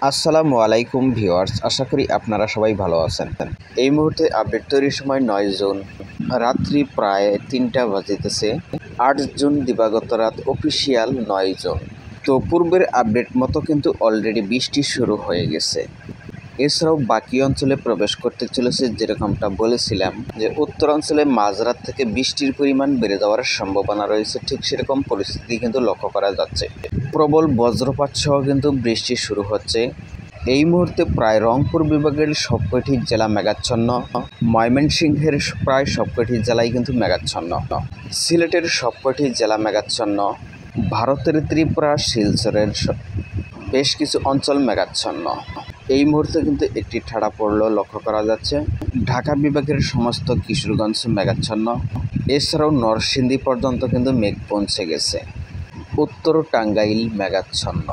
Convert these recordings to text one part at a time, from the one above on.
আসসালামু আলাইকুম ভিউয়ার্স, আশা করি আপনারা সবাই ভালো আছেন। এই মুহূর্তে আপডেট তৈরির সময় 9 জুন রাত্রি প্রায় 3টা বাজিতেছে। 8 জুন দিবাগত রাত অফিসিয়াল 9 জুন। তো পূর্বের আপডেট মতো কিন্তু অলরেডি বৃষ্টি শুরু হয়ে গেছে। এছাড়াও বাকি অঞ্চলে প্রবেশ করতে চলেছে, যেরকমটা বলেছিলাম যে উত্তরাঞ্চলে মাঝরাত থেকে বৃষ্টির পরিমাণ বেড়ে যাওয়ার সম্ভাবনা রয়েছে, ঠিক সেরকম পরিস্থিতি কিন্তু লক্ষ্য করা যাচ্ছে। প্রবল বজ্রপাত সহ কিন্তু বৃষ্টি শুরু হচ্ছে। এই মুহূর্তে প্রায় রংপুর বিভাগের সবকটি জেলা মেঘাচ্ছন্ন, ময়মনসিংহের প্রায় সবকটি জেলায় কিন্তু মেঘাচ্ছন্ন, সিলেটের সবকটি জেলা মেঘাচ্ছন্ন, ভারতের ত্রিপুরা শিলচরের বেশ কিছু অঞ্চল মেঘাচ্ছন্ন। এই মুহূর্তে কিন্তু একটি ঠাড়া পড়লেও লক্ষ্য করা যাচ্ছে। ঢাকা বিভাগের সমস্ত কিশোরগঞ্জ মেঘাচ্ছন্ন। এছাড়াও নরসিংদী পর্যন্ত কিন্তু মেঘ পৌঁছে গেছে। উত্তর টাঙ্গাইল মেঘাচ্ছন্ন।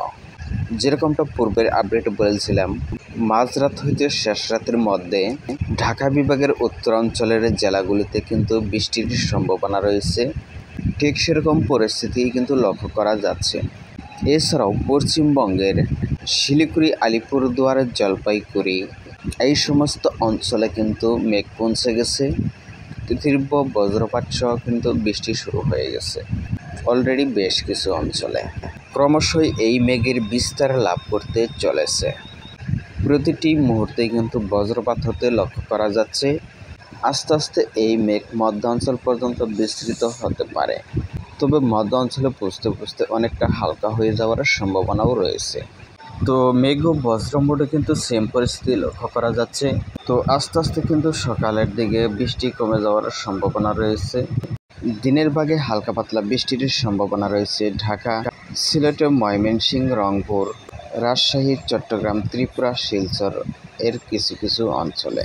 যেরকমটা পূর্বের আপডেট বলেছিলাম, মাঝরাত হইতে শেষ রাতের মধ্যে ঢাকা বিভাগের উত্তরাঞ্চলের জেলাগুলিতে কিন্তু বৃষ্টির সম্ভাবনা রয়েছে। ঠিক সেরকম পরিস্থিতি কিন্তু লক্ষ্য করা যাচ্ছে। এছাড়াও পশ্চিমবঙ্গের শিলিগুড়ি, আলিপুরদুয়ার, জলপাইগুড়ি এই সমস্ত অঞ্চলে কিন্তু মেঘ পৌঁছে গেছে। তীব্র বজ্রপাত সহ কিন্তু বৃষ্টি শুরু হয়ে গেছে অলরেডি বেশ কিছু অঞ্চলে। ক্রমশই এই মেঘের বিস্তার লাভ করতে চলেছে। প্রতিটি মুহূর্তেই কিন্তু বজ্রপাত হতে লক্ষ্য করা যাচ্ছে। আস্তে আস্তে এই মেঘ মধ্য অঞ্চল পর্যন্ত বিস্তৃত হতে পারে, তবে মধ্য অঞ্চলে পৌঁছতে পৌঁছতে অনেকটা হালকা হয়ে যাওয়ার সম্ভাবনাও রয়েছে। তো মেঘ ও বজ্র মোডে কিন্তু সেম পরিস্থিতি লক্ষ্য করা যাচ্ছে। তো আস্তে আস্তে কিন্তু সকালের দিকে বৃষ্টি কমে যাওয়ার সম্ভাবনা রয়েছে। দিনের ভাগে হালকা পাতলা বৃষ্টির সম্ভাবনা রয়েছে ঢাকা, সিলেট, ময়মনসিংহ, রংপুর, রাজশাহী, চট্টগ্রাম, ত্রিপুরা, শিলচর এর কিছু কিছু অঞ্চলে।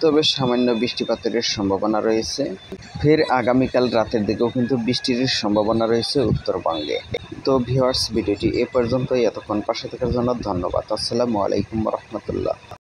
তবে সামান্য বৃষ্টিপাতের সম্ভাবনা রয়েছে। ফের আগামীকাল রাতের দিকেও কিন্তু বৃষ্টির সম্ভাবনা রয়েছে উত্তরবঙ্গে। তো ভিউয়ার্স, ভিডিওটি এ পর্যন্তই। এতক্ষণ পাশে থাকার জন্য ধন্যবাদ। আসসালামু আলাইকুম রহমতুল্লাহ।